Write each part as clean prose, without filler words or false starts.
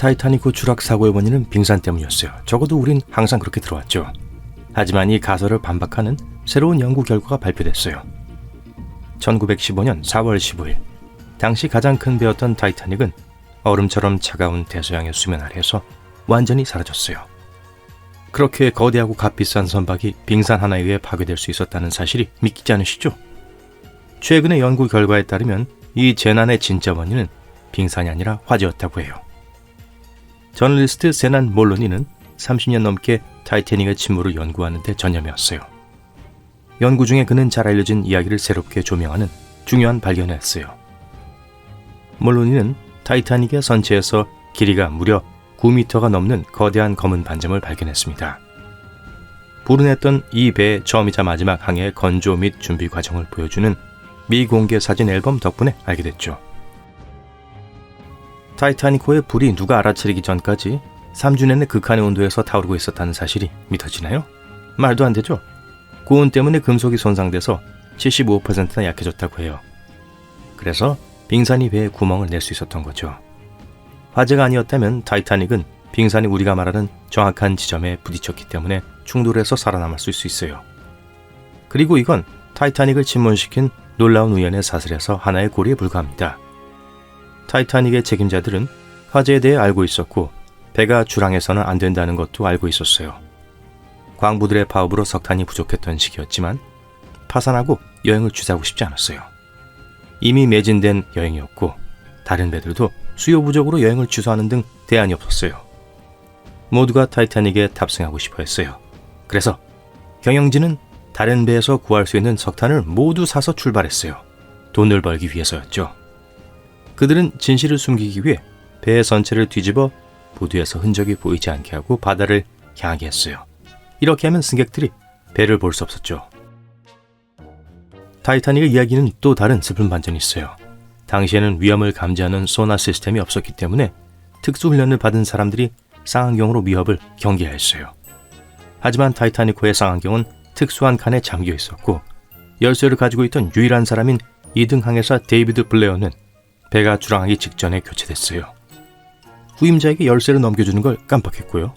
타이타닉호 추락 사고의 원인은 빙산 때문이었어요. 적어도 우린 항상 그렇게 들어왔죠. 하지만 이 가설을 반박하는 새로운 연구 결과가 발표됐어요. 1915년 4월 15일, 당시 가장 큰 배였던 타이타닉은 얼음처럼 차가운 대서양의 수면 아래에서 완전히 사라졌어요. 그렇게 거대하고 값비싼 선박이 빙산 하나에 의해 파괴될 수 있었다는 사실이 믿기지 않으시죠? 최근의 연구 결과에 따르면 이 재난의 진짜 원인은 빙산이 아니라 화재였다고 해요. 저널리스트 세난 몰로니는 30년 넘게 타이타닉의 침몰을 연구하는 데 전념해왔어요. 연구 중에 그는 잘 알려진 이야기를 새롭게 조명하는 중요한 발견을 했어요. 몰로니는 타이타닉의 선체에서 길이가 무려 9m가 넘는 거대한 검은 반점을 발견했습니다. 불운했던 이 배의 처음이자 마지막 항해의 건조 및 준비 과정을 보여주는 미공개 사진 앨범 덕분에 알게 됐죠. 타이타닉호의 불이 누가 알아차리기 전까지 3주 내내 극한의 온도에서 타오르고 있었다는 사실이 믿어지나요? 말도 안 되죠. 고온 때문에 금속이 손상돼서 75%나 약해졌다고 해요. 그래서 빙산이 배에 구멍을 낼 수 있었던 거죠. 화재가 아니었다면 타이타닉은 빙산이 우리가 말하는 정확한 지점에 부딪혔기 때문에 충돌해서 살아남았을 수 있어요. 그리고 이건 타이타닉을 침몰시킨 놀라운 우연의 사슬에서 하나의 고리에 불과합니다. 타이타닉의 책임자들은 화재에 대해 알고 있었고 배가 출항해서는 안 된다는 것도 알고 있었어요. 광부들의 파업으로 석탄이 부족했던 시기였지만 파산하고 여행을 취소하고 싶지 않았어요. 이미 매진된 여행이었고 다른 배들도 수요 부족으로 여행을 취소하는 등 대안이 없었어요. 모두가 타이타닉에 탑승하고 싶어 했어요. 그래서 경영진은 다른 배에서 구할 수 있는 석탄을 모두 사서 출발했어요. 돈을 벌기 위해서였죠. 그들은 진실을 숨기기 위해 배의 선체를 뒤집어 보도에서 흔적이 보이지 않게 하고 바다를 향하게 했어요. 이렇게 하면 승객들이 배를 볼 수 없었죠. 타이타닉의 이야기는 또 다른 슬픈 반전이 있어요. 당시에는 위험을 감지하는 소나 시스템이 없었기 때문에 특수훈련을 받은 사람들이 쌍안경으로 위협을 경계해야 했어요. 하지만 타이타닉호의 쌍안경은 특수한 칸에 잠겨 있었고 열쇠를 가지고 있던 유일한 사람인 2등 항해사 데이비드 블레어는 배가 출항하기 직전에 교체됐어요. 후임자에게 열쇠를 넘겨주는 걸 깜빡했고요.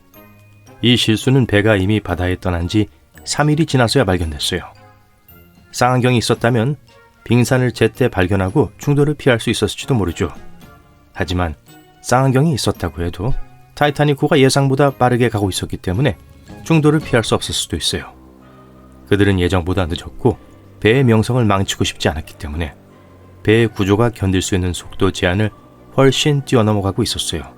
이 실수는 배가 이미 바다에 떠난 지 3일이 지나서야 발견됐어요. 쌍안경이 있었다면 빙산을 제때 발견하고 충돌을 피할 수 있었을지도 모르죠. 하지만 쌍안경이 있었다고 해도 타이타닉호가 예상보다 빠르게 가고 있었기 때문에 충돌을 피할 수 없을 수도 있어요. 그들은 예정보다 늦었고 배의 명성을 망치고 싶지 않았기 때문에 배의 구조가 견딜 수 있는 속도 제한을 훨씬 뛰어넘어가고 있었어요.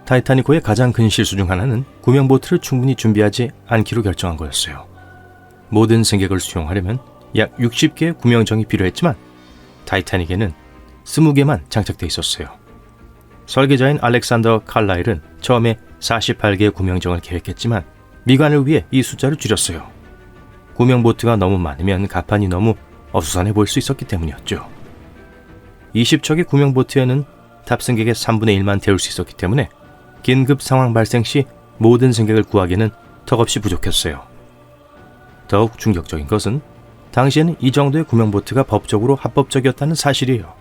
타이타닉호의 가장 큰 실수 중 하나는 구명보트를 충분히 준비하지 않기로 결정한 거였어요. 모든 승객을 수용하려면 약 60개의 구명정이 필요했지만 타이타닉에는 20개만 장착돼 있었어요. 설계자인 알렉산더 칼라일은 처음에 48개의 구명정을 계획했지만 미관을 위해 이 숫자를 줄였어요. 구명보트가 너무 많으면 갑판이 너무 어수선해 보일 수 있었기 때문이었죠. 20척의 구명보트에는 탑승객의 3분의 1만 태울 수 있었기 때문에 긴급 상황 발생 시 모든 승객을 구하기에는 턱없이 부족했어요. 더욱 충격적인 것은 당시에는 이 정도의 구명보트가 법적으로 합법적이었다는 사실이에요.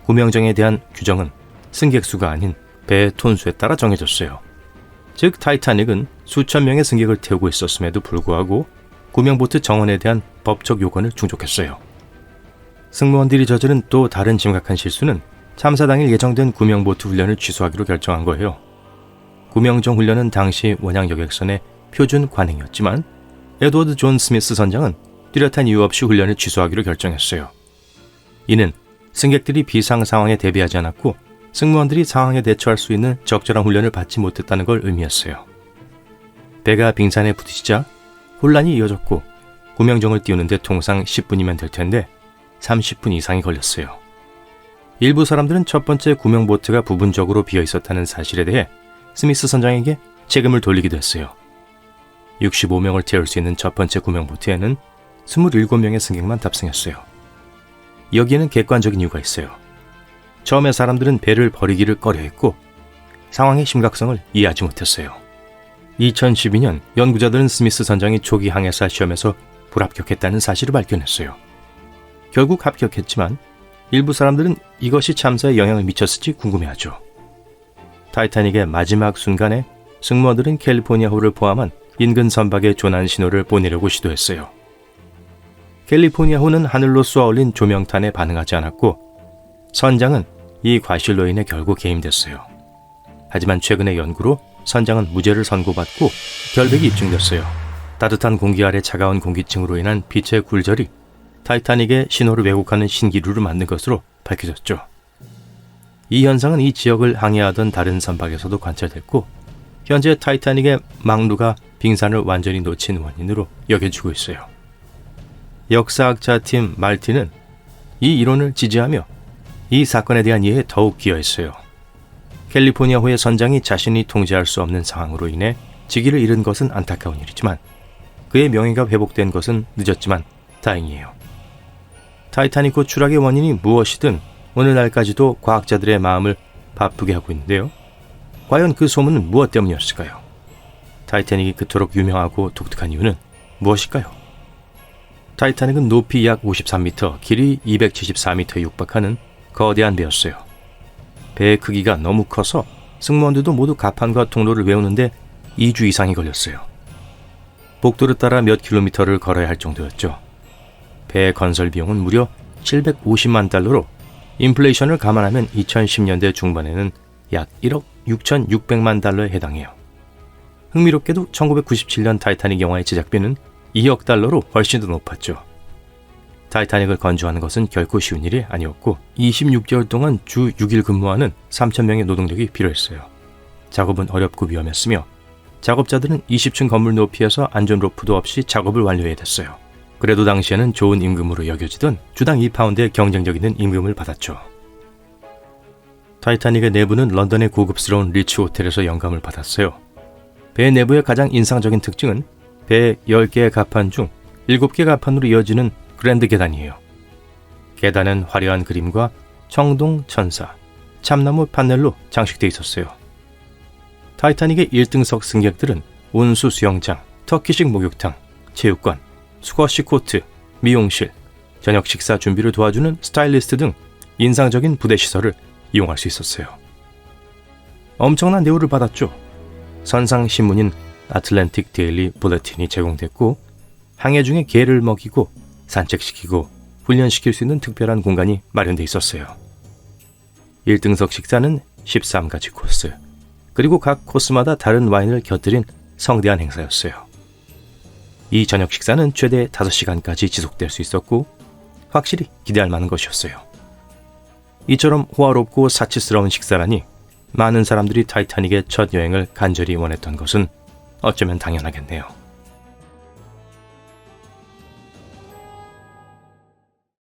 구명정에 대한 규정은 승객 수가 아닌 배의 톤수에 따라 정해졌어요. 즉 타이타닉은 수천 명의 승객을 태우고 있었음에도 불구하고 구명보트 정원에 대한 법적 요건을 충족했어요. 승무원들이 저지른 또 다른 심각한 실수는 참사 당일 예정된 구명보트 훈련을 취소하기로 결정한 거예요. 구명정 훈련은 당시 원양 여객선의 표준 관행이었지만 에드워드 존 스미스 선장은 뚜렷한 이유 없이 훈련을 취소하기로 결정했어요. 이는 승객들이 비상 상황에 대비하지 않았고 승무원들이 상황에 대처할 수 있는 적절한 훈련을 받지 못했다는 걸 의미했어요. 배가 빙산에 부딪히자 혼란이 이어졌고 구명정을 띄우는데 통상 10분이면 될 텐데 30분 이상이 걸렸어요. 일부 사람들은 첫 번째 구명보트가 부분적으로 비어 있었다는 사실에 대해 스미스 선장에게 책임을 돌리기도 했어요. 65명을 태울 수 있는 첫 번째 구명보트에는 27명의 승객만 탑승했어요. 여기에는 객관적인 이유가 있어요. 처음에 사람들은 배를 버리기를 꺼려했고 상황의 심각성을 이해하지 못했어요. 2012년 연구자들은 스미스 선장이 초기 항해사 시험에서 불합격했다는 사실을 발견했어요. 결국 합격했지만 일부 사람들은 이것이 참사에 영향을 미쳤을지 궁금해하죠. 타이타닉의 마지막 순간에 승무원들은 캘리포니아호를 포함한 인근 선박에 조난 신호를 보내려고 시도했어요. 캘리포니아호는 하늘로 쏘아올린 조명탄에 반응하지 않았고 선장은 이 과실로 인해 결국 개임됐어요. 하지만 최근의 연구로 선장은 무죄를 선고받고 결백이 입증됐어요. 따뜻한 공기 아래 차가운 공기층으로 인한 빛의 굴절이 타이타닉의 신호를 왜곡하는 신기루를 만든 것으로 밝혀졌죠. 이 현상은 이 지역을 항해하던 다른 선박에서도 관찰됐고 현재 타이타닉의 망루가 빙산을 완전히 놓친 원인으로 여겨지고 있어요. 역사학자 팀 말티는 이 이론을 지지하며 이 사건에 대한 이해에 더욱 기여했어요. 캘리포니아호의 선장이 자신이 통제할 수 없는 상황으로 인해 직위를 잃은 것은 안타까운 일이지만 그의 명예가 회복된 것은 늦었지만 다행이에요. 타이타닉호 추락의 원인이 무엇이든 오늘날까지도 과학자들의 마음을 바쁘게 하고 있는데요. 과연 그 소문은 무엇 때문이었을까요? 타이타닉이 그토록 유명하고 독특한 이유는 무엇일까요? 타이타닉은 높이 약 53m, 길이 274m에 육박하는 거대한 배였어요. 배의 크기가 너무 커서 승무원들도 모두 갑판과 통로를 외우는데 2주 이상이 걸렸어요. 복도를 따라 몇 킬로미터를 걸어야 할 정도였죠. 배의 건설 비용은 무려 750만 달러로 인플레이션을 감안하면 2010년대 중반에는 약 1억 6,600만 달러에 해당해요. 흥미롭게도 1997년 타이타닉 영화의 제작비는 2억 달러로 훨씬 더 높았죠. 타이타닉을 건조하는 것은 결코 쉬운 일이 아니었고 26개월 동안 주 6일 근무하는 3,000명의 노동력이 필요했어요. 작업은 어렵고 위험했으며 작업자들은 20층 건물 높이에서 안전 로프도 없이 작업을 완료해야 됐어요. 그래도 당시에는 좋은 임금으로 여겨지던 주당 2파운드의 경쟁력 있는 임금을 받았죠. 타이타닉의 내부는 런던의 고급스러운 리츠 호텔에서 영감을 받았어요. 배 내부의 가장 인상적인 특징은 배 10개의 갑판 중 7개 갑판으로 이어지는 그랜드 계단이에요. 계단은 화려한 그림과 청동 천사, 참나무 판넬로 장식되어 있었어요. 타이타닉의 1등석 승객들은 온수 수영장, 터키식 목욕탕, 체육관, 스쿼시 코트, 미용실, 저녁 식사 준비를 도와주는 스타일리스트 등 인상적인 부대 시설을 이용할 수 있었어요. 엄청난 대우를 받았죠. 선상 신문인 아틀랜틱 데일리 불레틴이 제공됐고 항해 중에 개를 먹이고 산책시키고 훈련시킬 수 있는 특별한 공간이 마련돼 있었어요. 1등석 식사는 13가지 코스, 그리고 각 코스마다 다른 와인을 곁들인 성대한 행사였어요. 이 저녁 식사는 최대 5시간까지 지속될 수 있었고 확실히 기대할 만한 것이었어요. 이처럼 호화롭고 사치스러운 식사라니 많은 사람들이 타이타닉의 첫 여행을 간절히 원했던 것은 어쩌면 당연하겠네요.